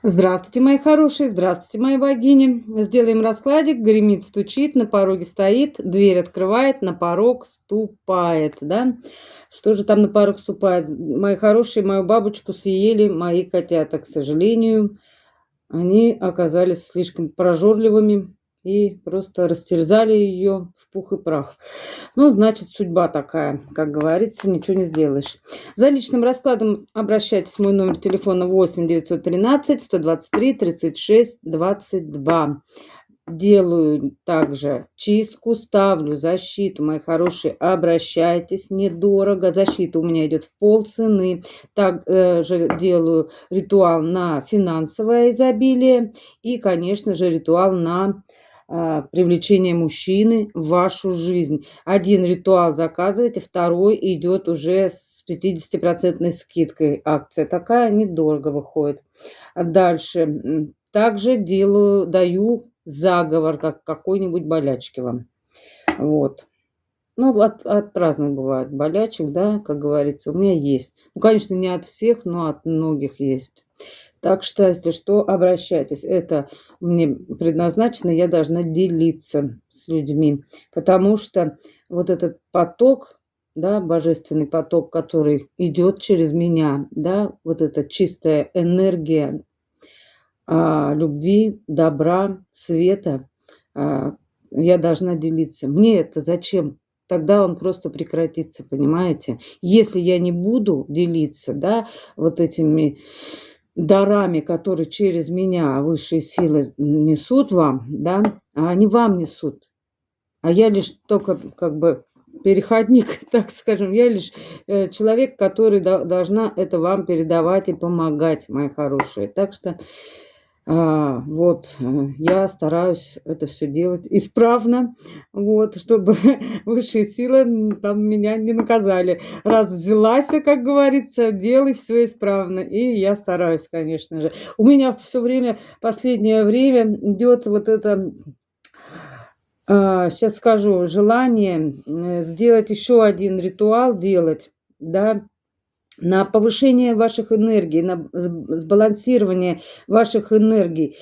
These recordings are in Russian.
Здравствуйте, мои хорошие, здравствуйте, мои богини. Сделаем раскладик. Гремит, стучит, на пороге стоит, дверь открывает, на порог ступает, да? Что же там на порог ступает? Мои хорошие, мою бабочку съели мои котята, к сожалению. Они оказались слишком прожорливыми и просто растерзали ее в пух и прах. Ну, значит, судьба такая, как говорится, ничего не сделаешь. За личным раскладом обращайтесь. Мой номер телефона 8 913 123 36 22. Делаю также чистку, ставлю защиту, мои хорошие, обращайтесь, недорого. Защита у меня идет в полцены. Также делаю ритуал на финансовое изобилие и, конечно же, ритуал на привлечение мужчины в вашу жизнь. Один ритуал заказываете, второй идет уже с 50% скидкой. Акция такая, недорого выходит. Дальше. Также даю заговор, как какой-нибудь болячки вам. Вот. Ну, от разных бывает болячек, да, как говорится, у меня есть. Ну, конечно, не от всех, но от многих есть. Так что, если что, обращайтесь. Это мне предназначено, я должна делиться с людьми. Потому что вот этот поток, да, божественный поток, который идет через меня, да, вот эта чистая энергия любви, добра, света, я должна делиться. Мне это зачем? Тогда он просто прекратится, понимаете? Если я не буду делиться, да, вот этими дарами, которые через меня высшие силы несут вам, да, а они вам несут. А я лишь только как бы переходник, так скажем. Я лишь человек, который должна это вам передавать и помогать, мои хорошие. Так что я стараюсь это все делать исправно, вот, чтобы высшие силы там меня не наказали. Раз взялась, как говорится, делай все исправно. И я стараюсь, конечно же. У меня все время, последнее время идет вот это, сейчас скажу, желание сделать еще один ритуал, да, на повышение ваших энергий, на сбалансирование ваших энергий.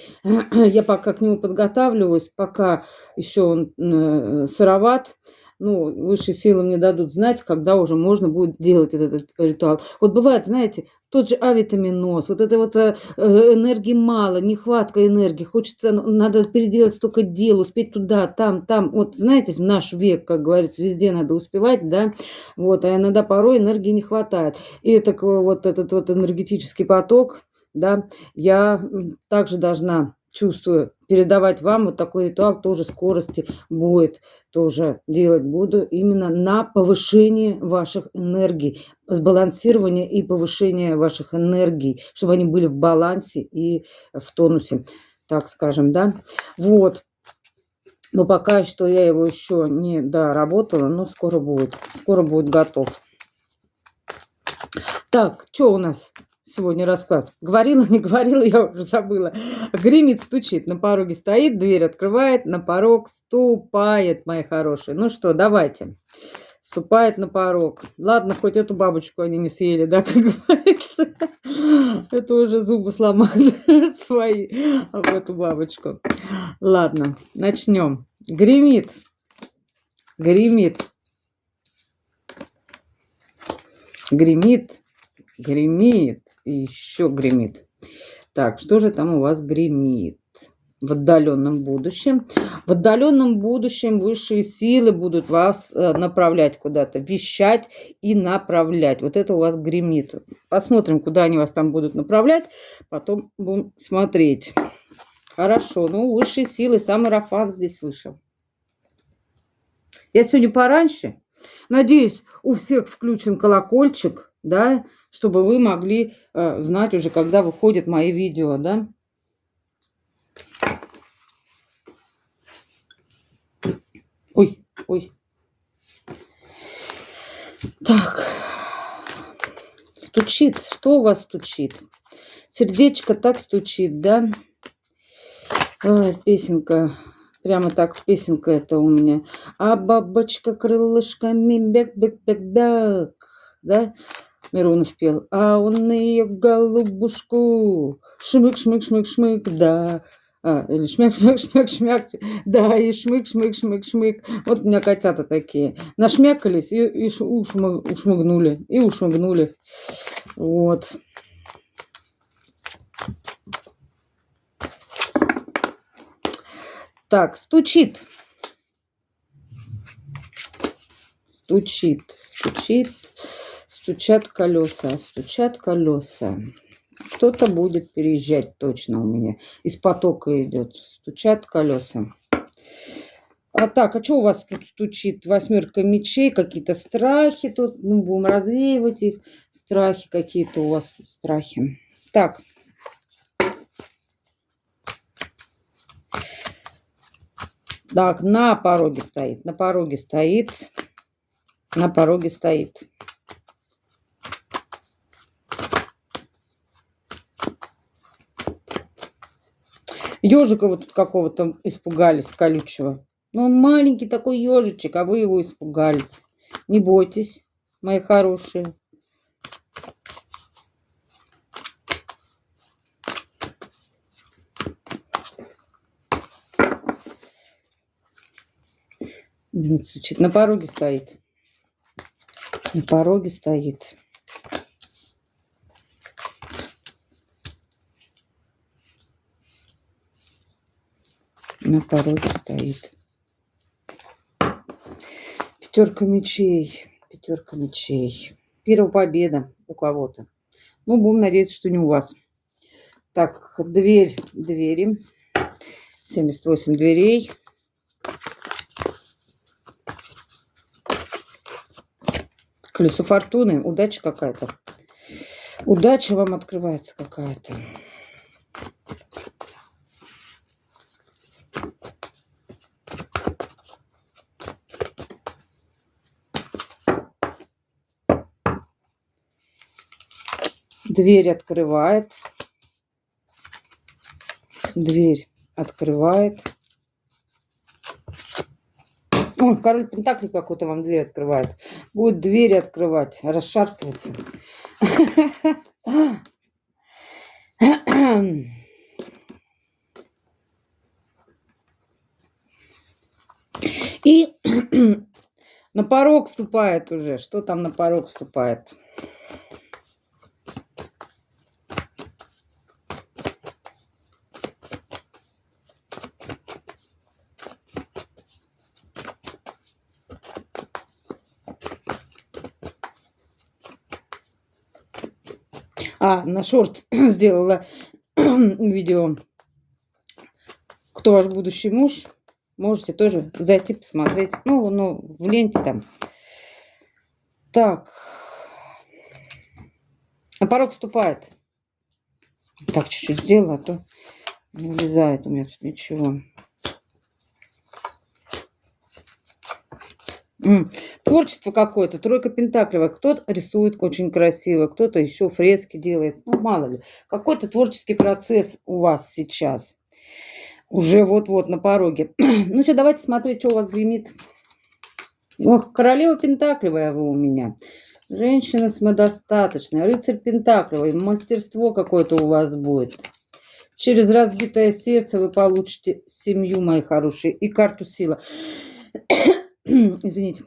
Я пока к нему подготавливаюсь, пока еще он сыроват. Ну, высшие силы мне дадут знать, когда уже можно будет делать этот ритуал. Вот бывает, знаете, тот же авитаминоз, вот это вот энергии мало, нехватка энергии, хочется, надо переделать столько дел, успеть туда, там. Вот знаете, в наш век, как говорится, везде надо успевать, да, вот, а иногда порой энергии не хватает. И это вот этот вот энергетический поток, да, я также должна, чувствую, передавать вам вот такой ритуал, тоже скорости будет, тоже делать буду именно на повышение ваших энергий, сбалансирование и повышение ваших энергий, чтобы они были в балансе и в тонусе, так скажем, да. Вот. Но пока что я его еще не доработала, но скоро будет готов. Так, что у нас сегодня расклад? Говорила, не говорила, я уже забыла. Гремит, стучит, на пороге стоит, дверь открывает, на порог ступает, мои хорошие. Ну что, давайте. Ступает на порог. Ладно, хоть эту бабочку они не съели, да, как говорится. Это уже зубы сломали свои об эту бабочку. Ладно, начнем. Гремит. Гремит. Гремит. Гремит. И еще гремит. Так, что же там у вас гремит? В отдаленном будущем. В отдаленном будущем высшие силы будут вас направлять куда-то, вещать и направлять. Вот это у вас гремит. Посмотрим, куда они вас там будут направлять. Потом будем смотреть. Хорошо. Ну, высшие силы. Сам Иерофант здесь вышел. Я сегодня пораньше. Надеюсь, у всех включен колокольчик, да, чтобы вы могли знать уже, когда выходят мои видео, да. Ой. Так. Стучит. Что у вас стучит? Сердечко так стучит, да? Ой, песенка. Прямо так песенка это у меня. А бабочка крылышками бег-бег-бег-бег. Да? Миронов пел. А он ее голубушку шмык, шмык, шмык, шмык, да. Или шмяк, шмяк, шмяк, шмяк, да, и шмык, шмык, шмык, шмык. Вот у меня котята такие. Нашмякались и ушмыгнули, и ушмыгнули. Вот. Так, стучит. Стучит, стучит, стучат колеса, стучат колеса. Кто-то будет переезжать точно у меня. Из потока идет. Стучат колеса. А так, а что у вас тут стучит? Восьмерка мечей, какие-то страхи тут. Ну, будем развеивать их. Страхи какие-то у вас тут, страхи. Так. Так, на пороге стоит, на пороге стоит, на пороге стоит. Ежика вот тут какого-то испугались, колючего. Ну, он маленький такой ежичек, а вы его испугались. Не бойтесь, мои хорошие. Звучит. На пороге стоит. На пороге стоит. На пороге стоит. Пятерка мечей. Пятерка мечей. Первая победа у кого-то. Ну, будем надеяться, что не у вас. Так, двери. 78 дверей. Колесо фортуны. Удача какая-то. Удача вам открывается какая-то. Дверь открывает. Дверь открывает. Ой, король Пентаклей какой-то вам дверь открывает. Будет двери открывать, расшаркиваться. И на порог ступает уже. Что там на порог ступает? На шорт сделала видео. Кто ваш будущий муж? Можете тоже зайти посмотреть. Ну, в ленте там. Так. На порог вступает. Так, чуть-чуть сделала, а то не влезает у меня тут ничего. Творчество какое-то, тройка пентаклей. Кто-то рисует очень красиво, кто-то еще фрески делает. Ну, мало ли. Какой-то творческий процесс у вас сейчас. Уже вот-вот на пороге. Ну что, давайте смотреть, что у вас гремит. Ох, королева пентаклевая вы у меня. Женщина самодостаточная. Рыцарь пентаклевый. Мастерство какое-то у вас будет. Через разбитое сердце вы получите семью, мои хорошие, и карту сила. Извините.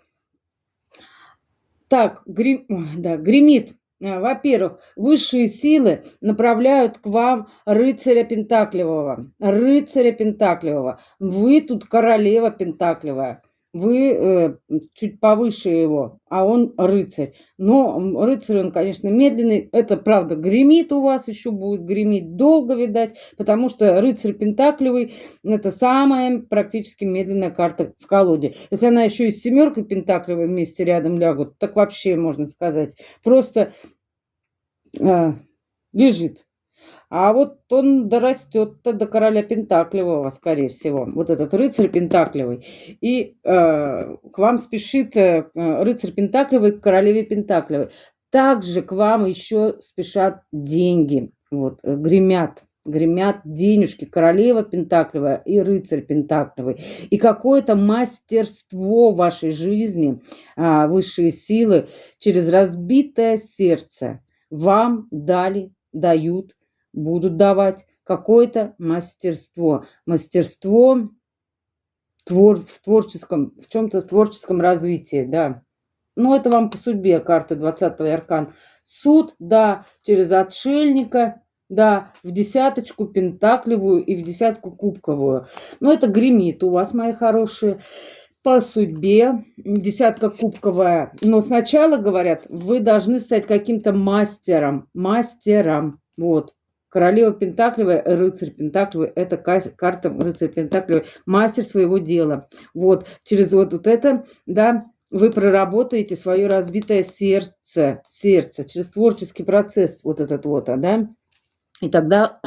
Так, гремит. Во-первых, высшие силы направляют к вам рыцаря Пентаклевого. Рыцаря Пентаклевого. Вы тут королева Пентаклевая. Вы чуть повыше его, а он рыцарь. Но рыцарь, он, конечно, медленный. Это, правда, гремит у вас, еще будет гремить долго, видать, потому что рыцарь Пентаклевый – это самая практически медленная карта в колоде. Если она еще и с семеркой Пентаклевой вместе рядом лягут, так вообще, можно сказать, просто лежит. А вот он дорастет до короля Пентаклевого, скорее всего. Вот этот рыцарь Пентаклевый. И к вам спешит рыцарь Пентаклевый к королеве Пентаклевой. Также к вам еще спешат деньги. Вот, гремят. гремят денежки, королева пентаклевая и рыцарь пентаклевый. И какое-то мастерство в вашей жизни, высшие силы через разбитое сердце вам дают, будут давать какое-то мастерство. Мастерство в творческом, в чем-то творческом развитии, да. Ну, это вам по судьбе карта 20-й аркан. Суд, да, через отшельника, да, в десяточку пентаклевую и в десятку кубковую. Но это гремит у вас, мои хорошие, по судьбе. Десятка кубковая. Но сначала, говорят, вы должны стать каким-то мастером. Мастером. Вот. Королева пентаклевая, рыцарь пентаклевый, это карта рыцарь пентаклевый, мастер своего дела. Вот, через вот это, да, вы проработаете свое разбитое сердце, через творческий процесс вот этот вот, да, и тогда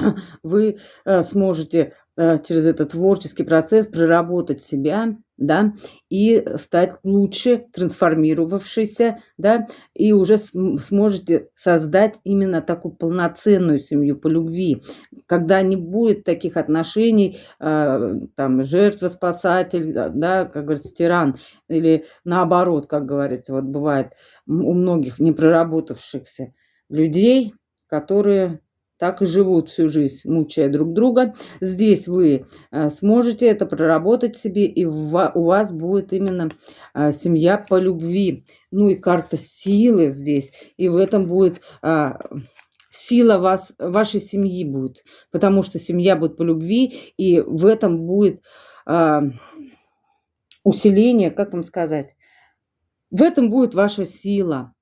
вы сможете через этот творческий процесс проработать себя, да, и стать лучше, трансформировавшейся, да, и уже сможете создать именно такую полноценную семью по любви, когда не будет таких отношений, там, жертва-спасатель, да, как говорится, тиран, или наоборот, как говорится, вот бывает у многих непроработавшихся людей, которые так и живут всю жизнь, мучая друг друга. Здесь вы сможете это проработать себе, и у вас будет именно семья по любви. Ну и карта силы здесь, и в этом будет сила вашей семьи будет, потому что семья будет по любви, и в этом будет усиление, как вам сказать, в этом будет ваша сила.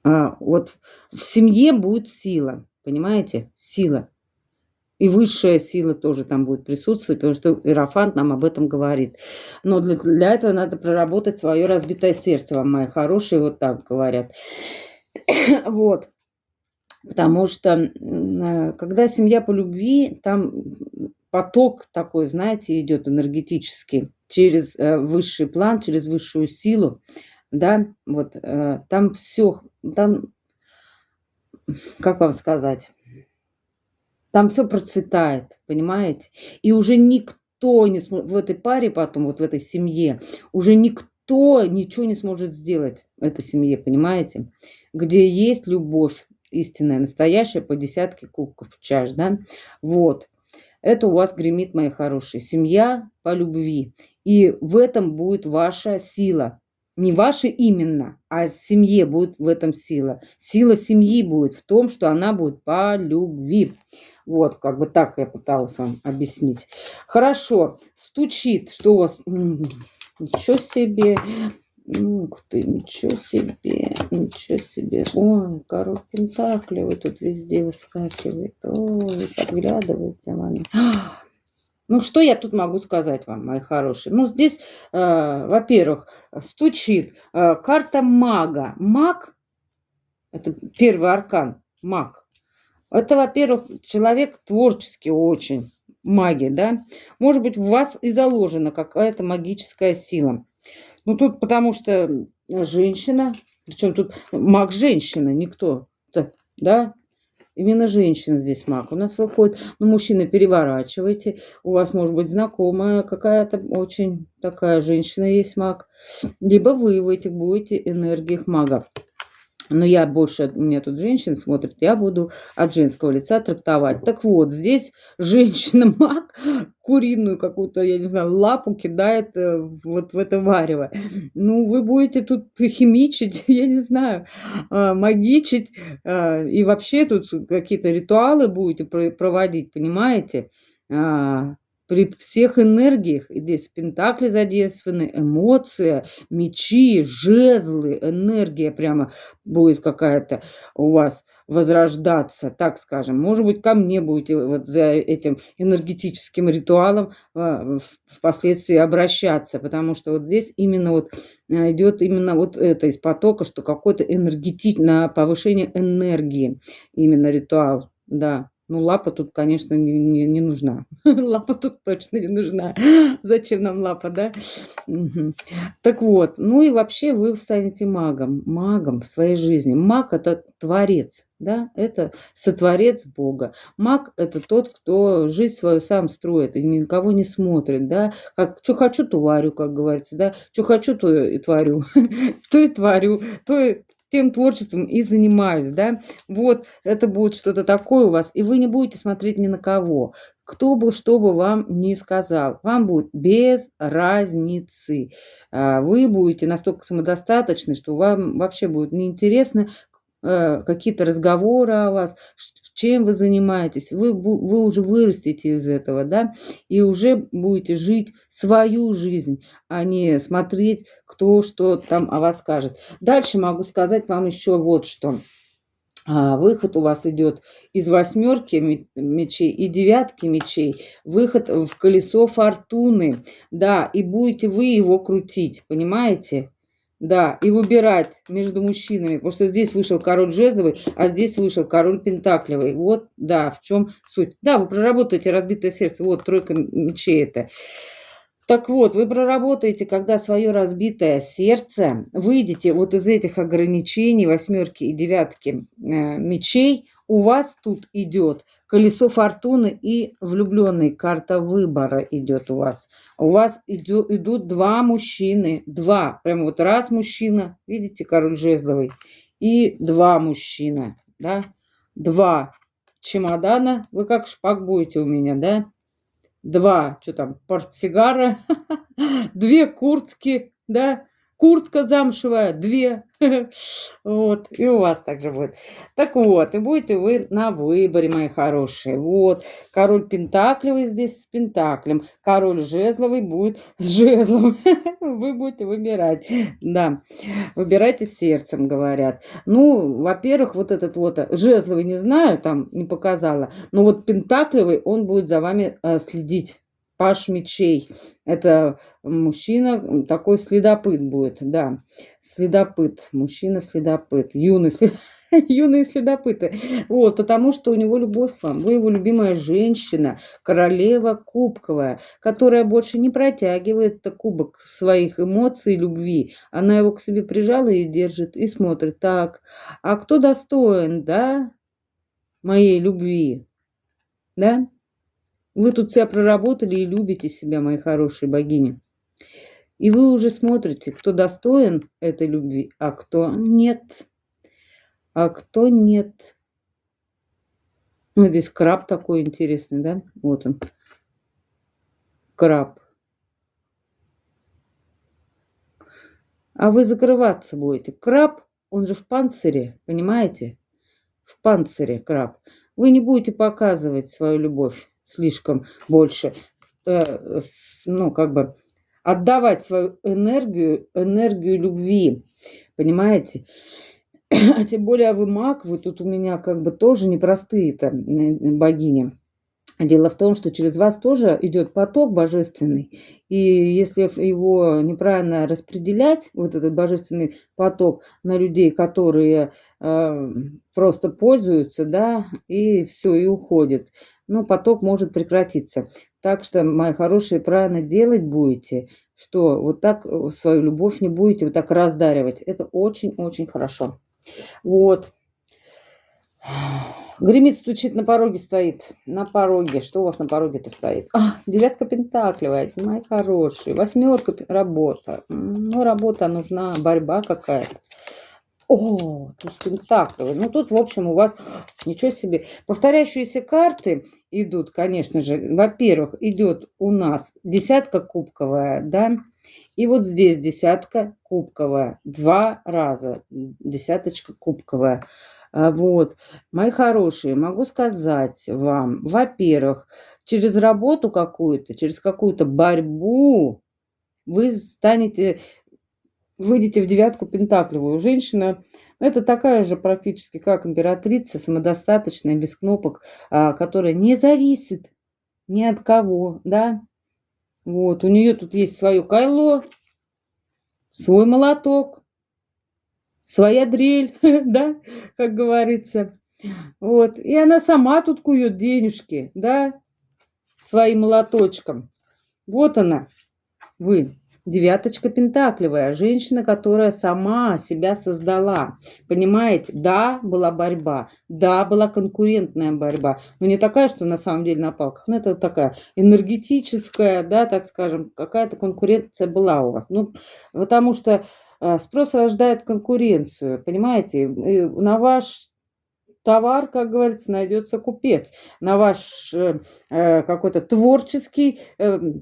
Вот в семье будет сила, понимаете? Сила. И высшая сила тоже там будет присутствовать, потому что Иерофант нам об этом говорит. Но для этого надо проработать свое разбитое сердце, вам, мои хорошие, вот так говорят. Вот. Потому что, когда семья по любви, там поток такой, знаете, идет энергетический через высший план, через высшую силу. Да, вот там все, там, как вам сказать, там все процветает, понимаете? И уже никто не сможет, в этой паре потом, вот в этой семье, уже никто ничего не сможет сделать в этой семье, понимаете? Где есть любовь истинная, настоящая, по десятке кубков чаш, да? Вот. Это у вас гремит, мои хорошие. Семья по любви. И в этом будет ваша сила. Не ваша именно, а семье будет в этом сила. Сила семьи будет в том, что она будет по любви. Вот, как бы так я пыталась вам объяснить. Хорошо, стучит, что у вас... Ничего себе, ух ты, ничего себе, ничего себе. Ой, король пентаклей тут везде выскакивает. Ой, подглядываете, маме. Ну, что я тут могу сказать вам, мои хорошие? Ну, здесь, во-первых, стучит карта мага. Маг, это первый аркан, маг. Это, во-первых, человек творческий очень, маги, да? Может быть, в вас и заложена какая-то магическая сила. Ну, тут потому что женщина, причем тут маг женщина, никто, да? Именно женщина здесь маг. У нас выходит, ну, мужчины, переворачивайте. У вас может быть знакомая какая-то очень такая женщина есть маг. Либо вы в этих будете энергиях магов. Но я больше, у меня тут женщин смотрит, я буду от женского лица трактовать. Так вот, здесь женщина-маг куриную какую-то, я не знаю, лапу кидает вот в это варево. Ну, вы будете тут химичить, я не знаю, магичить, и вообще тут какие-то ритуалы будете проводить, понимаете? При всех энергиях, и здесь пентакли задействованы, эмоции, мечи, жезлы, энергия прямо будет какая-то у вас возрождаться, так скажем. Может быть, ко мне будете вот за этим энергетическим ритуалом впоследствии обращаться, потому что вот здесь именно вот идет именно вот это из потока, что какой-то на повышение энергии, именно ритуал, да. Ну, лапа тут, конечно, не нужна. Лапа тут точно не нужна. Зачем нам лапа, да? Мгм. Так вот, ну и вообще вы станете магом, магом в своей жизни. Маг- это творец, да, это сотворец Бога. Маг- это тот, кто жизнь свою сам строит и ни на кого не смотрит, да. Как чё хочу, то варю, как говорится, да. Чё хочу, то и творю. То и творю, то и тем творчеством и занимаюсь, да. Вот это будет что-то такое у вас, и вы не будете смотреть ни на кого. Кто бы что бы вам ни сказал, вам будет без разницы. Вы будете настолько самодостаточны, что вам вообще будет неинтересно, какие-то разговоры о вас, чем вы занимаетесь. Вы уже вырастете из этого, да, и уже будете жить свою жизнь, а не смотреть, кто что там о вас скажет. Дальше могу сказать вам еще вот что. Выход у вас идет из восьмерки мечей и девятки мечей. Выход в колесо фортуны. Да, и будете вы его крутить, понимаете? Да, и выбирать между мужчинами, потому что здесь вышел король жезловый, а здесь вышел король пентаклевый. Вот, да, в чем суть. Да, вы проработаете разбитое сердце. Вот тройка мечей это. Так вот, вы проработаете, когда свое разбитое сердце, выйдете вот из этих ограничений восьмерки и девятки мечей, у вас тут идет колесо фортуны и влюбленный, карта выбора идет у вас. У вас идут два мужчины, два, прямо вот раз мужчина, видите, король жезловый, и два мужчина, да, два чемодана, вы как шпак будете у меня, да, два, что там, портсигара, две куртки, да, куртка замшевая, две. Вот, и у вас также будет. Так вот, и будете вы на выборе, мои хорошие. Вот, король пентаклевый здесь с пентаклем, король жезловый будет с жезлом. Вы будете выбирать, да. Выбирайте сердцем, говорят. Ну, во-первых, вот этот вот жезловый, не знаю, там не показала, но вот пентаклевый, он будет за вами следить. Паш мечей. Это мужчина, такой следопыт будет, да. Следопыт, мужчина-следопыт, юные следопыты. Вот, потому что у него любовь к вам. Вы его любимая женщина, королева кубковая, которая больше не протягивает кубок своих эмоций, любви. Она его к себе прижала и держит, и смотрит. Так, а кто достоин, да, моей любви, да? Вы тут себя проработали и любите себя, мои хорошие богини. И вы уже смотрите, кто достоин этой любви, а кто нет. А кто нет. Ну, здесь краб такой интересный, да? Вот он. Краб. А вы закрываться будете. Краб, он же в панцире, понимаете? В панцире краб. Вы не будете показывать свою любовь слишком больше. Ну, как бы отдавать свою энергию любви. Понимаете? А тем более вы маг, вы тут у меня как бы тоже непростые-то богини. Дело в том, что через вас тоже идет поток божественный, и если его неправильно распределять, вот этот божественный поток на людей, которые просто пользуются, да, и все, и уходит, ну, поток может прекратиться. Так что, мои хорошие, правильно делать будете, что вот так свою любовь не будете вот так раздаривать. Это очень-очень хорошо. Вот. Гремит, стучит, на пороге стоит. На пороге. Что у вас на пороге-то стоит? Девятка пентаклевая, мои хорошие. Восьмерка работа. Ну, работа нужна, борьба какая-то. О, туз пентаклевый. Ну, тут, в общем, у вас ничего себе. Повторяющиеся карты идут, конечно же. Во-первых, идет у нас десятка кубковая, да. И вот здесь десятка кубковая. Два раза десяточка кубковая. Вот, мои хорошие, могу сказать вам, во-первых, через работу какую-то, через какую-то борьбу вы выйдете в девятку пентаклевую. Женщина это такая же практически, как императрица, самодостаточная, без кнопок, которая не зависит ни от кого, да. Вот, у нее тут есть свое кайло, свой молоток, своя дрель, да, как говорится. Вот. И она сама тут кует денежки, да, своим молоточком. Вот она, вы. Девяточка пентаклевая, женщина, которая сама себя создала. Понимаете? Да, была борьба, да, была конкурентная борьба, но не такая, что на самом деле на палках, но это вот такая энергетическая, да, так скажем, какая-то конкуренция была у вас. Ну, потому что спрос рождает конкуренцию, понимаете? И на ваш товар, как говорится, найдется купец. На ваш какой-то творческий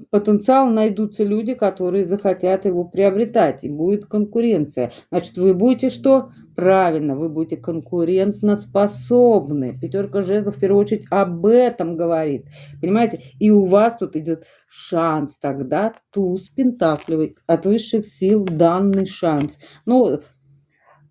потенциал найдутся люди, которые захотят его приобретать, и будет конкуренция. Значит, вы будете что? Правильно, вы будете конкурентоспособны. Пятерка жезлов в первую очередь об этом говорит. Понимаете? И у вас тут идет шанс тогда, туз пентаклевый, от высших сил данный шанс. Ну,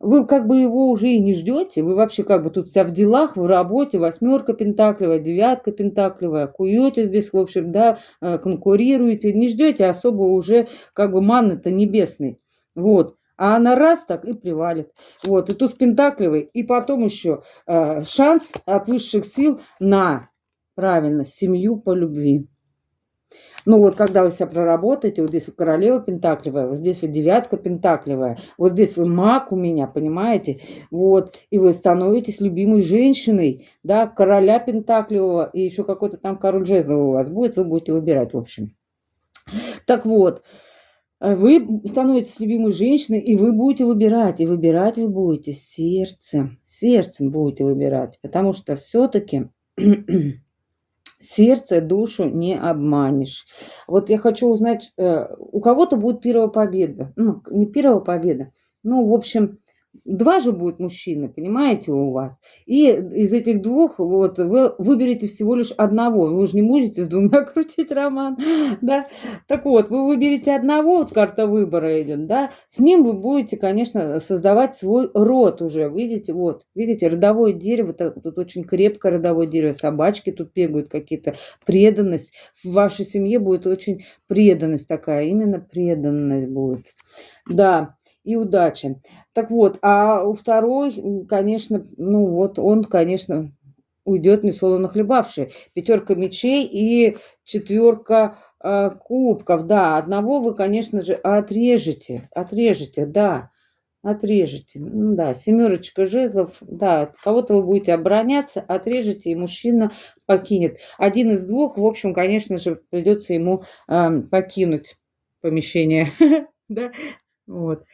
вы как бы его уже и не ждете, вы вообще как бы тут вся в делах, в работе, восьмерка пентаклевая, девятка пентаклевая, куете здесь, в общем, да, конкурируете, не ждете особо уже как бы манны-то небесной, вот. А она раз так и привалит. Вот, и туз пентаклевый, и потом еще шанс от высших сил на, правильно, семью по любви. Ну вот, когда вы себя проработаете, вот здесь вот королева пентаклевая, вот здесь вот девятка пентаклевая, вот здесь вы маг у меня, понимаете? Вот, и вы становитесь любимой женщиной, да, короля пентаклевого, и еще какой-то там король жезлов у вас будет, вы будете выбирать, в общем. Так вот, вы становитесь любимой женщиной, и вы будете выбирать, и выбирать вы будете сердцем будете выбирать, потому что все-таки сердце, душу не обманешь. Вот я хочу узнать, у кого-то будет первая победа. Ну, не первая победа. Ну, в общем, два же будет мужчины, понимаете, у вас. И из этих двух вот вы выберете всего лишь одного. Вы же не можете с двумя крутить роман, да. Так вот, вы выберете одного, вот карта выбора идет, да. С ним вы будете, конечно, создавать свой род уже. Видите, вот, видите, родовое дерево, тут очень крепкое родовое дерево, собачки тут бегают какие-то, преданность. В вашей семье будет очень преданность такая, именно преданность будет. Да, и удача. Так вот, а у второй, конечно, ну вот он, конечно, уйдет несолоно хлебавший. Пятерка мечей и четверка кубков. Да, одного вы, конечно же, отрежете, да, отрежете. Ну да, семерочка жезлов, да, кого-то вы будете обороняться, отрежете, и мужчина покинет. Один из двух, в общем, конечно же, придется ему покинуть помещение, да, вот.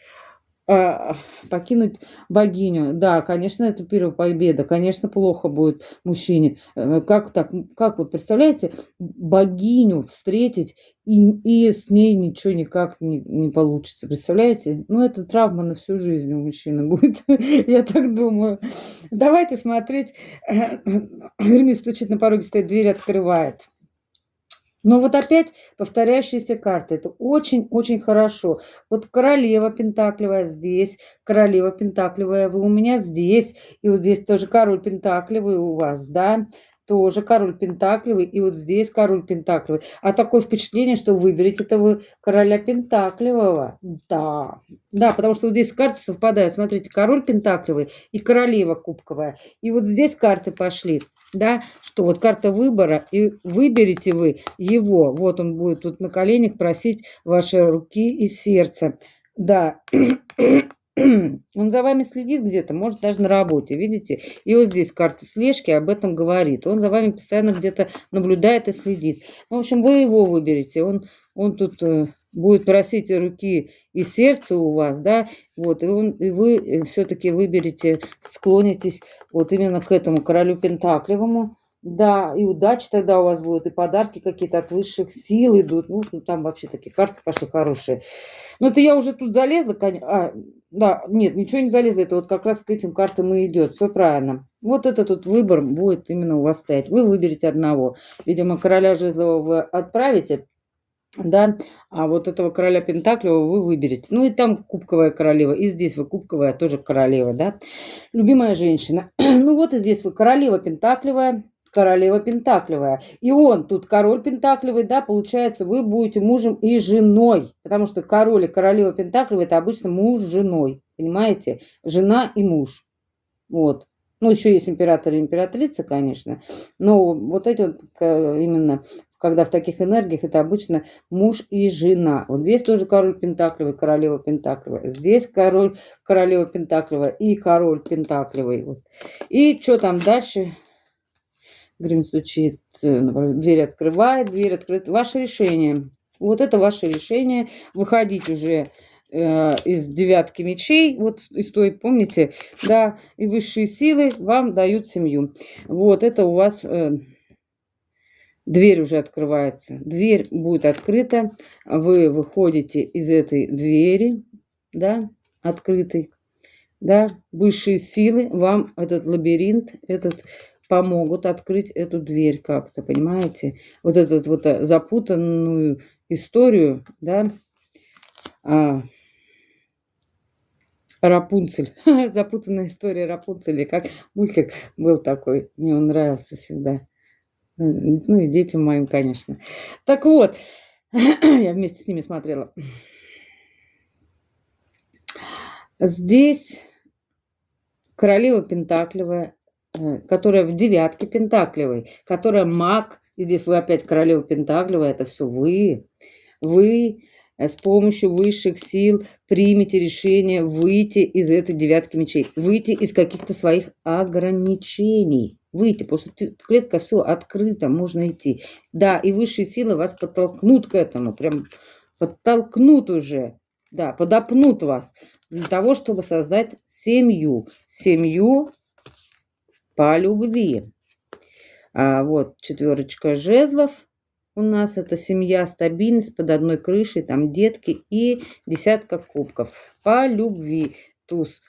Покинуть богиню. Да, конечно, это первая победа. Конечно, плохо будет мужчине. Как так? Как вот представляете, богиню встретить и с ней ничего никак не получится. Представляете? Ну, это травма на всю жизнь у мужчины будет. Я так думаю. Давайте смотреть. Гермес стучит на пороге, стоит, дверь открывает. Но вот опять повторяющиеся карты. Это очень-очень хорошо. Вот королева пентаклевая здесь, королева пентаклевая вы у меня здесь. И вот здесь тоже король пентаклевый у вас, да. Тоже король пентаклевый. И вот здесь король пентаклевый. А такое впечатление, что выберете это вы короля пентаклевого. Да. Да, потому что вот здесь карты совпадают. Смотрите, король пентаклевый и королева кубковая. И вот здесь карты пошли. Да, что вот карта выбора, и выберете вы его. Вот он будет тут на коленях просить ваши руки и сердце. Да, он за вами следит где-то, может даже на работе, видите? И вот здесь карта слежки об этом говорит. Он за вами постоянно где-то наблюдает и следит. В общем, вы его выберете. Он тут будет просить руки и сердце у вас, да, вот, и вы все-таки выберете, склонитесь вот именно к этому королю пентаклевому, да, и удачи тогда у вас будет, и подарки какие-то от высших сил идут, ну, там вообще такие карты пошли хорошие. Ну, это я уже тут залезла, да, нет, ничего не залезла, это вот как раз к этим картам и идет, все правильно. Вот этот тут выбор будет именно у вас стоять, вы выберете одного, видимо, короля жезлова вы отправите, да, а вот этого короля пентаклевого вы выберете. Ну и там кубковая королева, и здесь вы кубковая тоже королева, да. Любимая женщина. Ну вот и здесь вы королева пентаклевая, королева пентаклевая. И он тут король пентаклевый, да, получается, вы будете мужем и женой. Потому что король и королева пентаклевая это обычно муж с женой. Понимаете? Жена и муж. Вот. Ну, еще есть император и императрица, конечно. Но вот эти вот именно, когда в таких энергиях, это обычно муж и жена. Вот здесь тоже король Пентаклевый, королева Пентаклевая. Здесь король, королева Пентаклевая и король Пентаклевый. Вот. И что там дальше? Грим стучит, дверь открыт. Ваше решение. Вот это ваше решение. Выходить уже из девятки мечей, вот из той, помните, да, и высшие силы вам дают семью. Вот это у вас дверь уже открывается. Дверь будет открыта, вы выходите из этой двери, да, открытой, да, высшие силы вам этот лабиринт, этот помогут открыть эту дверь как-то, понимаете? Вот эту вот запутанную историю, да, Рапунцель. Запутанная история Рапунцеля. Как мультик был такой. Мне он нравился всегда. Ну и детям моим, конечно. Так вот, я вместе с ними смотрела. Здесь королева Пентаклевая, которая в девятке Пентаклевой, которая маг. И здесь вы опять королева Пентаклевая. Это все вы. Вы с помощью высших сил примите решение выйти из этой девятки мечей, выйти из каких-то своих ограничений, выйти, потому что клетка все открыта, можно идти. Да, и высшие силы вас подтолкнут к этому, прям подтолкнут уже, да, подопнут вас для того, чтобы создать семью, семью по любви. Вот 4 жезлов. У нас это семья, стабильность под одной крышей, там детки и 10 кубков. По любви. Туз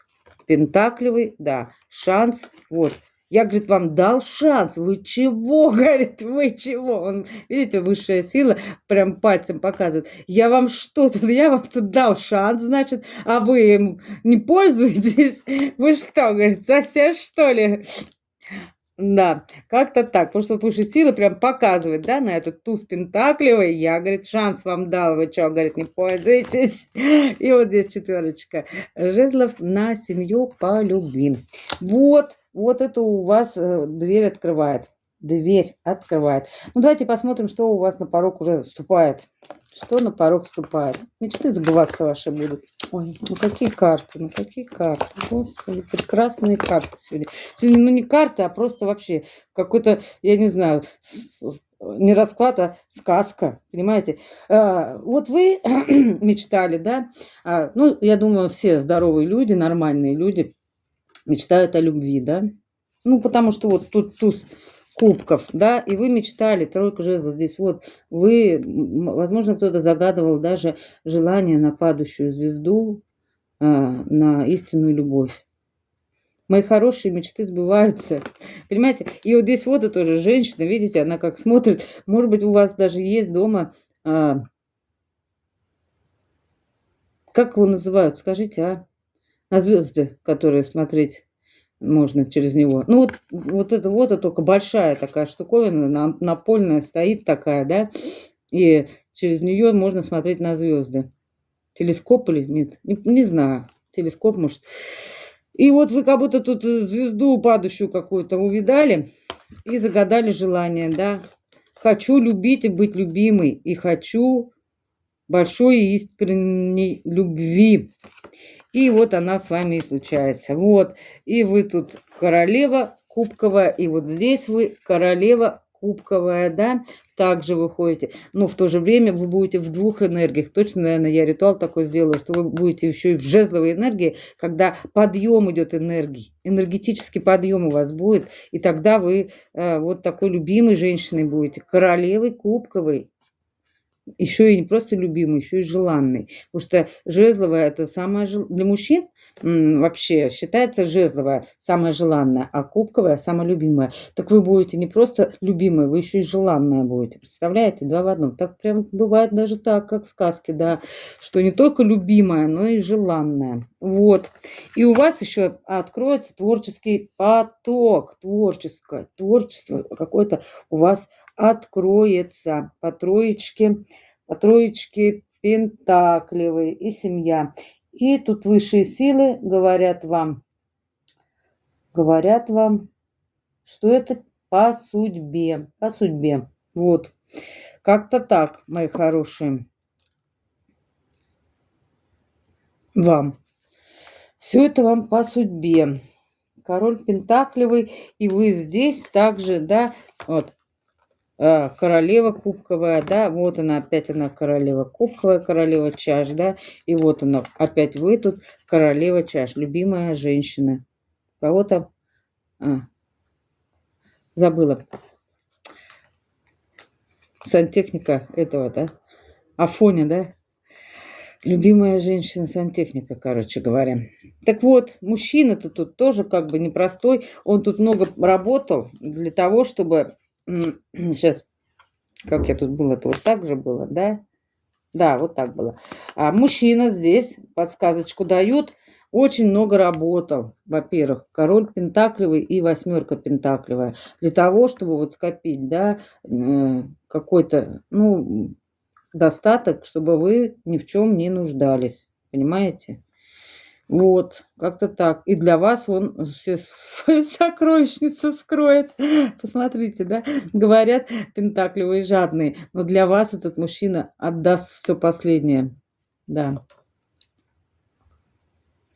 пентаклевый, да, шанс. Вот. Я, говорит, вам дал шанс. Вы чего, говорит, вы чего? Он, видите, высшая сила прям пальцем показывает. Я вам что тут? Я вам тут дал шанс, значит, а вы им не пользуетесь? Вы что, говорит, совсем что ли? Да, как-то так. Потому что вот высшие силы прям показывают, да, на этот туз пентаклевый. Я, говорит, шанс вам дал, вы что, говорит, не пользуетесь. И вот здесь 4 жезлов на семью по любви. Вот это у вас дверь открывает. Дверь открывает. Ну, давайте посмотрим, что у вас на порог уже вступает. Что на порог вступает? Мечты сбываться ваши будут. Ой, ну какие карты, ну какие карты. Господи, прекрасные карты сегодня. Сегодня, ну не карты, а просто вообще какой-то, я не знаю, не расклад, а сказка, понимаете? Вот вы мечтали, да? Ну, я думаю, все здоровые люди, нормальные люди мечтают о любви, да? Ну, потому что вот тут туз кубков, да, и вы мечтали, 3 жезлов здесь, вот, вы, возможно, кто-то загадывал даже желание на падающую звезду, на истинную любовь. Мои хорошие мечты сбываются, понимаете? И вот здесь вот это тоже женщина, видите, она как смотрит, может быть, у вас даже есть дома, как его называют, скажите, на звезды, которые смотреть можно через него. Ну вот это только большая такая штуковина, напольная стоит такая, да, и через нее можно смотреть на звезды. Телескоп или нет? Не знаю. Телескоп, может. И вот вы как будто тут звезду падающую какую-то увидали и загадали желание, да. Хочу любить и быть любимой, и хочу большой и искренней любви. И вот она с вами и случается. Вот. И вы тут королева кубковая, и вот здесь вы королева кубковая, да, также выходите. Но в то же время вы будете в 2 энергиях. Точно, наверное, я ритуал такой сделаю, что вы будете еще и в жезловой энергии, когда подъем идет энергии. Энергетический подъем у вас будет. И тогда вы вот такой любимой женщиной будете. Королевой кубковой. Еще и не просто любимый, еще и желанный. Потому что жезловая это самое для мужчин вообще считается жезловая самая желанная, а кубковая самая любимая. Так вы будете не просто любимая, вы еще и желанная будете. Представляете? 2 в 1. Так прям бывает даже так, как в сказке, да, что не только любимая, но и желанная. Вот. И у вас еще откроется творческий поток, творчество какое-то у вас откроется по троечке пентаклевой и семья. И тут высшие силы говорят вам, говорят вам, что это по судьбе. По судьбе. Вот. Как-то так, мои хорошие. Вам. Все это вам по судьбе. Король Пентаклевый, и вы здесь также, да, вот, королева кубковая, да, вот она, опять она королева кубковая, королева чаш, да, и вот она, опять вы тут королева чаш, любимая женщина. Кого-то забыла. Сантехника этого, да, Афоня, да, любимая женщина-сантехника, короче говоря. Так вот, мужчина-то тут тоже как бы непростой. Он тут много работал для того, чтобы... Сейчас, как я тут было, это вот так же было, да? Да, вот так было. А мужчина здесь, подсказочку дают, очень много работал. Во-первых, король пентаклевый и восьмерка пентаклевая. Для того, чтобы вот скопить, да, какой-то, ну, достаток, чтобы вы ни в чем не нуждались. Понимаете? Вот, как-то так. И для вас он все свои сокровищницы скроет. Посмотрите, да? Говорят, пентаклевые жадные. Но для вас этот мужчина отдаст все последнее. Да.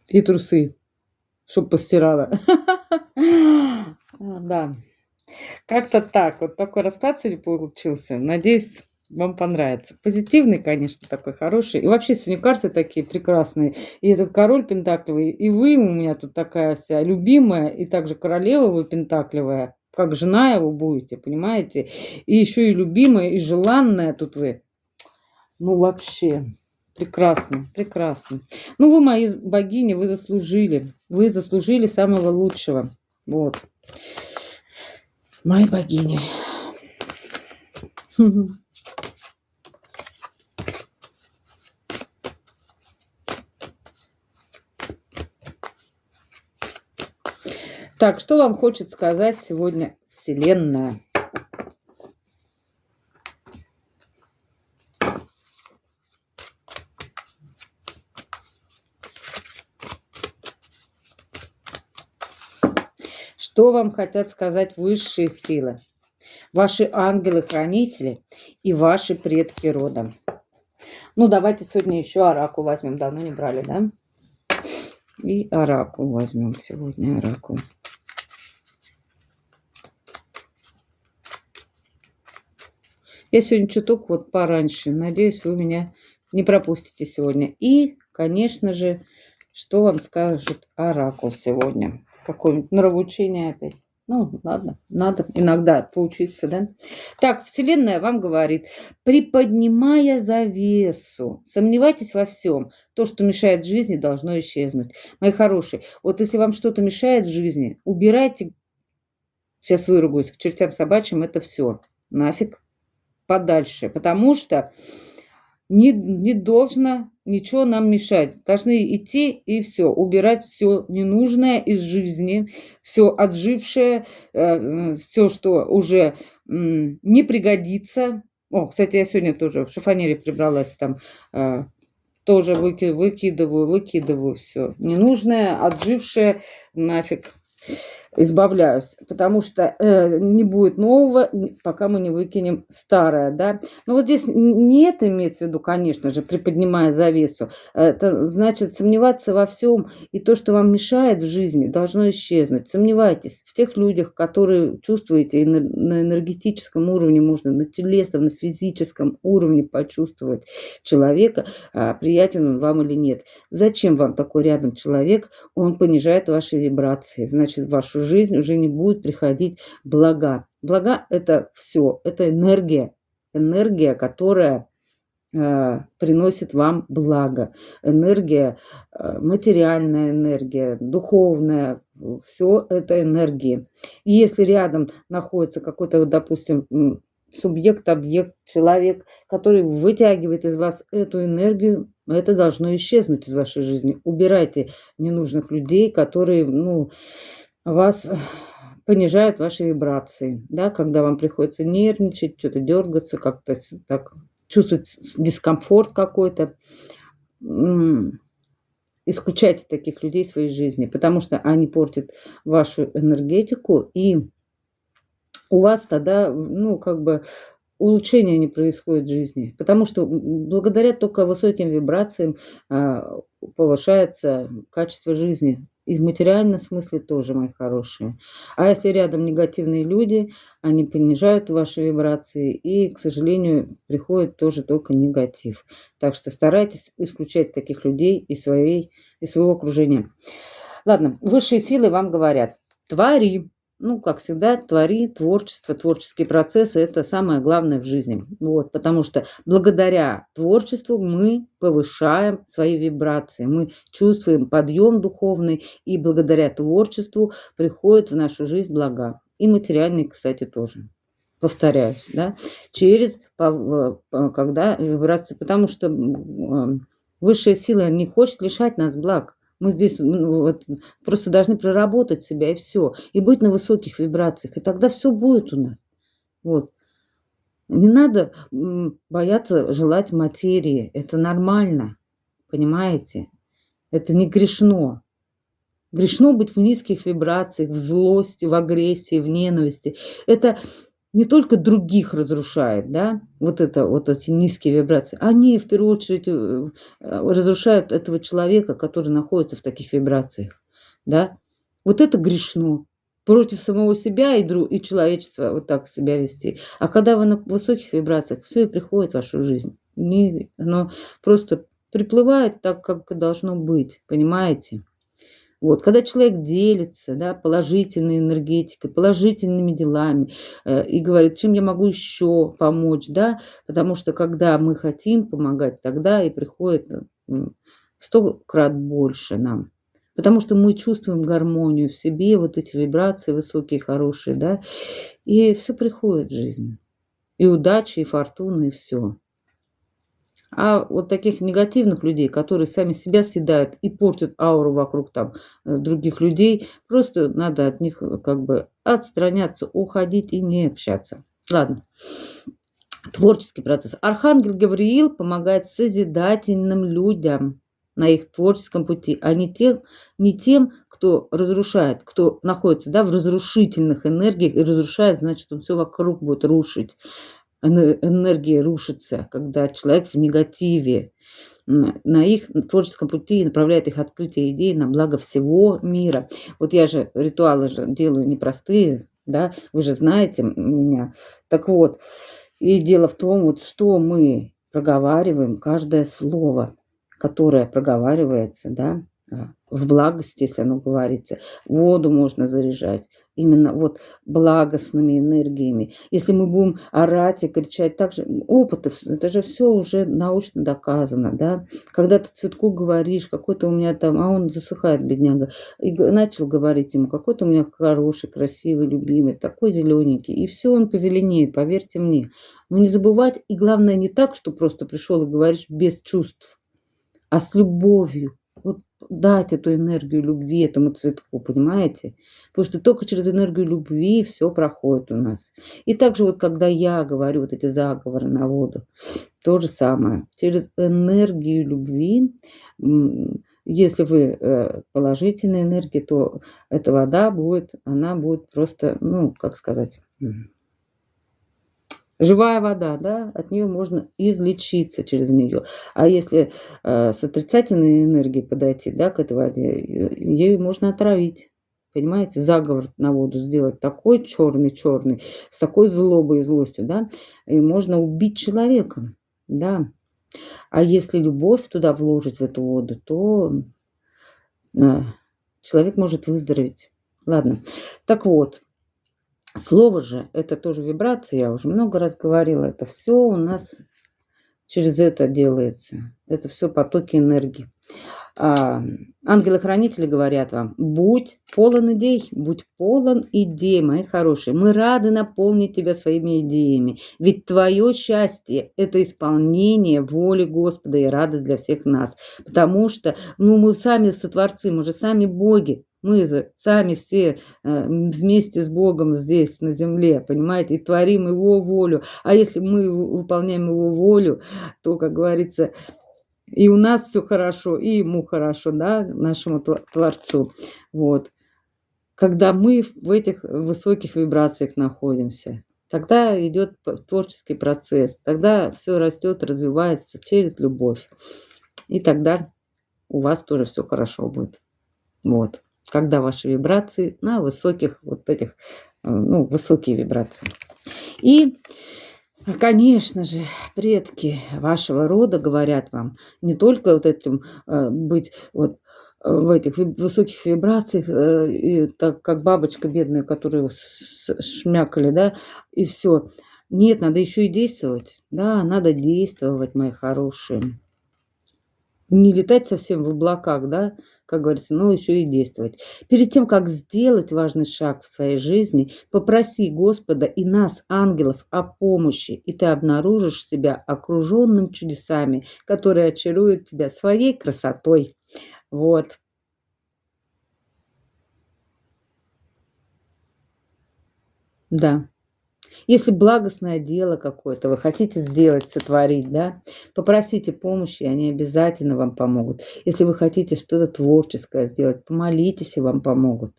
И трусы, чтоб постирала. Да. Как-то так. Вот такой расклад сегодня получился. Надеюсь, вам понравится. Позитивный, конечно, такой хороший. И вообще сегодня карты такие прекрасные. И этот король пентаклевый, и вы у меня тут такая вся любимая, и также королева вы пентаклевая, как жена его будете, понимаете? И еще и любимая, и желанная тут вы. Ну, вообще, прекрасно, прекрасно. Ну, вы мои богини, вы заслужили самого лучшего. Вот. Мои богини. Так, что вам хочет сказать сегодня Вселенная? Что вам хотят сказать высшие силы? Ваши ангелы-хранители и ваши предки рода. Ну, давайте сегодня еще оракул возьмем. Давно не брали, да? И оракул возьмем сегодня, оракул. Я сегодня чуток вот пораньше. Надеюсь, вы меня не пропустите сегодня. И, конечно же, что вам скажет оракул сегодня? Какое-нибудь нравоучение опять? Ну, ладно, надо иногда поучиться, да? Так, Вселенная вам говорит, приподнимая завесу, сомневайтесь во всем. То, что мешает жизни, должно исчезнуть. Мои хорошие, вот если вам что-то мешает в жизни, убирайте, сейчас выругаюсь, к чертям собачьим, это все. Нафиг подальше, потому что не должно ничего нам мешать. Должны идти и все, убирать все ненужное из жизни, все отжившее, все, что уже не пригодится. О, кстати, я сегодня тоже в шифонере прибралась там, тоже выкидываю все ненужное, отжившее, нафиг. Избавляюсь, потому что не будет нового, пока мы не выкинем старое, да. Но вот здесь не это имеется в виду, конечно же, приподнимая завесу. Это значит сомневаться во всем, и то, что вам мешает в жизни, должно исчезнуть. Сомневайтесь в тех людях, которые чувствуете, и на энергетическом уровне можно, на телесном, на физическом уровне почувствовать человека, приятен он вам или нет. Зачем вам такой рядом человек? Он понижает ваши вибрации, значит, в вашу жизнь уже не будет приходить блага. Блага – это все, это энергия, которая приносит вам благо, энергия, материальная энергия, духовная, все это энергии. И если рядом находится какой-то, допустим, субъект, объект, человек, который вытягивает из вас эту энергию, это должно исчезнуть из вашей жизни. Убирайте ненужных людей, которые, вас понижают ваши вибрации, да, когда вам приходится нервничать, что-то дергаться, как-то так чувствовать дискомфорт какой-то. исключайте таких людей из своей жизни, потому что они портят вашу энергетику, и у вас тогда, ну, как бы улучшения не происходит в жизни. Потому что благодаря только высоким вибрациям повышается качество жизни. И в материальном смысле тоже, мои хорошие. А если рядом негативные люди, они понижают ваши вибрации, и, к сожалению, приходит тоже только негатив. Так что старайтесь исключать таких людей из своего окружения. Ладно, высшие силы вам говорят: твори. Ну, как всегда, твори, творчество, творческие процессы – это самое главное в жизни. Вот, потому что благодаря творчеству мы повышаем свои вибрации, мы чувствуем подъем духовный, и благодаря творчеству приходят в нашу жизнь блага. И материальные, кстати, тоже. Повторяюсь, да, когда вибрации, потому что высшая сила не хочет лишать нас благ. Мы здесь вот просто должны проработать себя, и все, и быть на высоких вибрациях, и тогда все будет у нас. Вот. Не надо бояться желать материи. Это нормально, понимаете? Это не грешно. Грешно быть в низких вибрациях, в злости, в агрессии, в ненависти. Это не только других разрушает, да, вот эти низкие вибрации, они в первую очередь разрушают этого человека, который находится в таких вибрациях, да. Вот это грешно. Против самого себя и человечества вот так себя вести. А когда вы на высоких вибрациях, все и приходит в вашу жизнь. Оно просто приплывает так, как должно быть, понимаете? Вот, когда человек делится, да, положительной энергетикой, положительными делами, и говорит: чем я могу еще помочь, да, потому что когда мы хотим помогать, тогда и приходит 100 крат больше нам. Потому что мы чувствуем гармонию в себе, вот эти вибрации высокие, хорошие, да, и все приходит в жизнь. И удача, и фортуна, и все. А вот таких негативных людей, которые сами себя съедают и портят ауру вокруг там других людей, просто надо от них как бы отстраняться, уходить и не общаться. Ладно. Творческий процесс. Архангел Гавриил помогает созидательным людям на их творческом пути, а не тем, кто разрушает, кто находится, да, в разрушительных энергиях и разрушает, значит, он все вокруг будет рушить. Энергия рушится, когда человек в негативе, на их творческом пути направляет их открытие идей на благо всего мира. Вот я же ритуалы делаю непростые, да, вы же знаете меня. Так вот, и дело в том, вот что мы проговариваем, каждое слово, которое проговаривается, да, в благости, если оно говорится, воду можно заряжать именно вот благостными энергиями. Если мы будем орать и кричать, также опыты, это же все уже научно доказано, да. Когда ты цветку говоришь, какой-то у меня там, а он засыхает, бедняга, и начал говорить ему, какой-то у меня хороший, красивый, любимый, такой зелененький, и все, он позеленеет, поверьте мне. Но не забывать, и главное не так, что просто пришел и говоришь без чувств, а с любовью. Вот дать эту энергию любви этому цветку, понимаете? Потому что только через энергию любви все проходит у нас. И также вот когда я говорю вот эти заговоры на воду, то же самое. Через энергию любви, если вы положительная энергия, то эта вода будет, она будет просто, ну, как сказать, живая вода, да, от нее можно излечиться через нее. А если с отрицательной энергией подойти, да, к этой воде, ею можно отравить. Понимаете, заговор на воду сделать такой черный-черный, с такой злобой и злостью, да, и можно убить человека, да. А если любовь туда вложить, в эту воду, то человек может выздороветь. Ладно, так вот. Слово же – это тоже вибрация, я уже много раз говорила. Это все у нас через это делается. Это все потоки энергии. Ангелы-хранители говорят вам: будь полон идей, мои хорошие. Мы рады наполнить тебя своими идеями. Ведь твое счастье – это исполнение воли Господа и радость для всех нас. Потому что мы сами сотворцы, мы же сами боги. Мы же сами все вместе с Богом здесь, на земле, понимаете, и творим Его волю. А если мы выполняем Его волю, то, как говорится, И у нас все хорошо, и ему хорошо, да, нашему Творцу. Вот. Когда мы в этих высоких вибрациях находимся, тогда идет творческий процесс, тогда все растет, развивается через любовь. И тогда у вас тоже все хорошо будет. Вот. Когда ваши вибрации на высоких вот этих, ну, высокие вибрации. И, конечно же, предки вашего рода говорят вам не только вот этим быть вот в этих высоких вибрациях, и так как бабочка бедная, которую шмякали, да, и все. Нет, надо еще и действовать. Да, надо действовать, мои хорошие. Не летать совсем в облаках, да, как говорится, но еще и действовать. Перед тем, как сделать важный шаг в своей жизни, попроси Господа и нас, ангелов, о помощи, и ты обнаружишь себя окруженным чудесами, которые очаруют тебя своей красотой. Вот. Да. Если благостное дело какое-то вы хотите сделать, сотворить, да, попросите помощи, они обязательно вам помогут. Если вы хотите что-то творческое сделать, помолитесь, и вам помогут.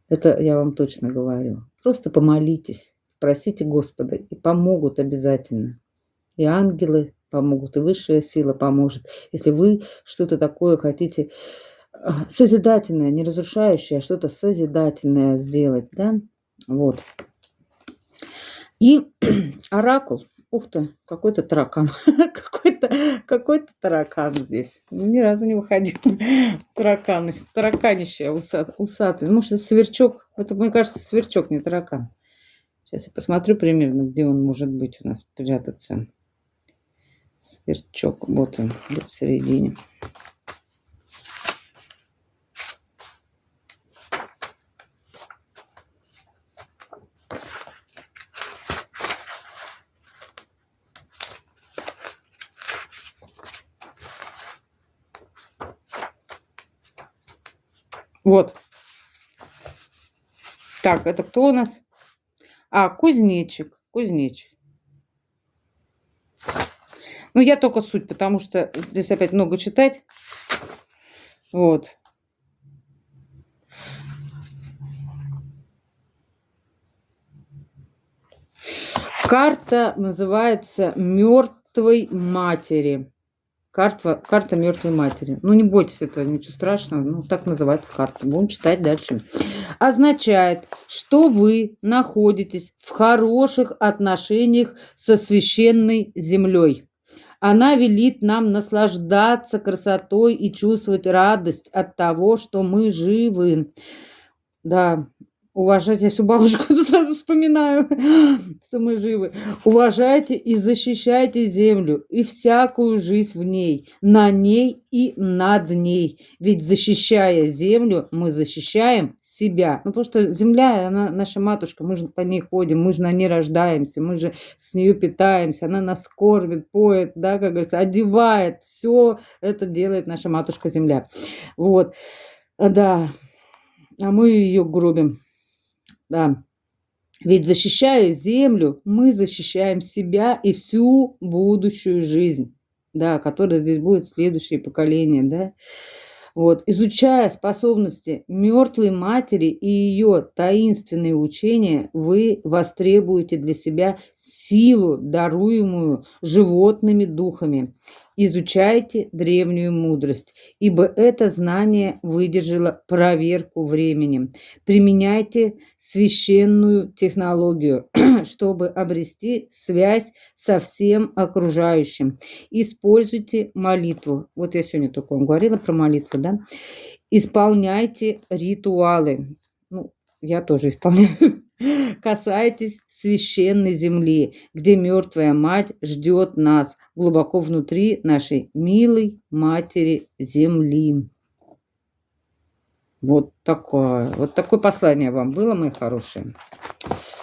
Это я вам точно говорю. Просто помолитесь, просите Господа, и помогут обязательно. И ангелы помогут, и высшая сила поможет. Если вы что-то такое хотите созидательное, не разрушающее, а что-то созидательное сделать, да, вот. И оракул. Ух ты, какой-то таракан. Какой-то таракан здесь. Ни разу не выходил. Тараканище усатый. Может, это сверчок. Это, мне кажется, сверчок, не таракан. Сейчас я посмотрю примерно, где он может быть у нас прятаться. Сверчок. Вот он, в середине. Вот. Так, это кто у нас? Кузнечик. Кузнечик. Ну, я только суть, потому что здесь опять много читать. Вот. Карта называется «Мертвой матери». Карта мертвой матери. Ну, не бойтесь этого, ничего страшного. Ну, так называется карта. Будем читать дальше. Означает, что вы находитесь в хороших отношениях со священной землей. Она велит нам наслаждаться красотой и чувствовать радость от того, что мы живы. Да, уважайте, я всю бабушку сразу вспоминаю, что мы живы. Уважайте и защищайте землю и всякую жизнь в ней, на ней и над ней. Ведь защищая землю, мы защищаем себя. Ну, потому что земля, она наша матушка, мы же по ней ходим, мы же на ней рождаемся, мы же с нее питаемся, она нас кормит, поет, да, как говорится, одевает. Все это делает наша матушка земля. Вот, да. А мы ее гробим. Да. Ведь защищая землю, мы защищаем себя и всю будущую жизнь, да, которая здесь будет следующее поколение, да. Вот. Изучая способности мертвой матери и ее таинственные учения, вы востребуете для себя силу, даруемую животными духами. Изучайте древнюю мудрость, ибо это знание выдержало проверку временем. Применяйте священную технологию, чтобы обрести связь со всем окружающим. Используйте молитву. Вот я сегодня только вам говорила про молитву, да? Исполняйте ритуалы. Ну, я тоже исполняю. Касайтесь священной земли, где мертвая мать ждет нас глубоко внутри нашей милой матери земли. Вот такое послание вам было, мои хорошие.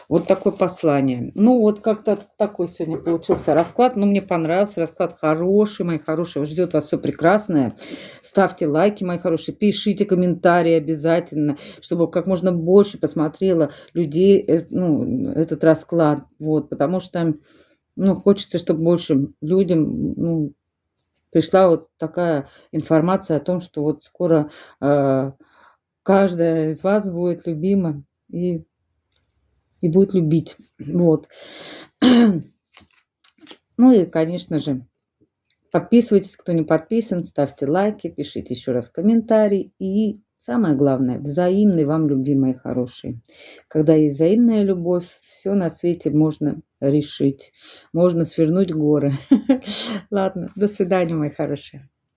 Вот такое послание. Ну, вот как-то такой сегодня получился расклад. Ну, мне понравился расклад. Хороший, мои хорошие. Ждет вас все прекрасное. Ставьте лайки, мои хорошие. Пишите комментарии обязательно, чтобы как можно больше посмотрело людей этот расклад. Вот, потому что хочется, чтобы больше людям пришла вот такая информация о том, что вот скоро каждая из вас будет любима и будет любить. Вот. Ну и, конечно же, подписывайтесь, кто не подписан, ставьте лайки, пишите еще раз комментарии. И самое главное, взаимной вам любви, мои хорошие. Когда есть взаимная любовь, все на свете можно решить. Можно свернуть горы. Ладно, до свидания, мои хорошие.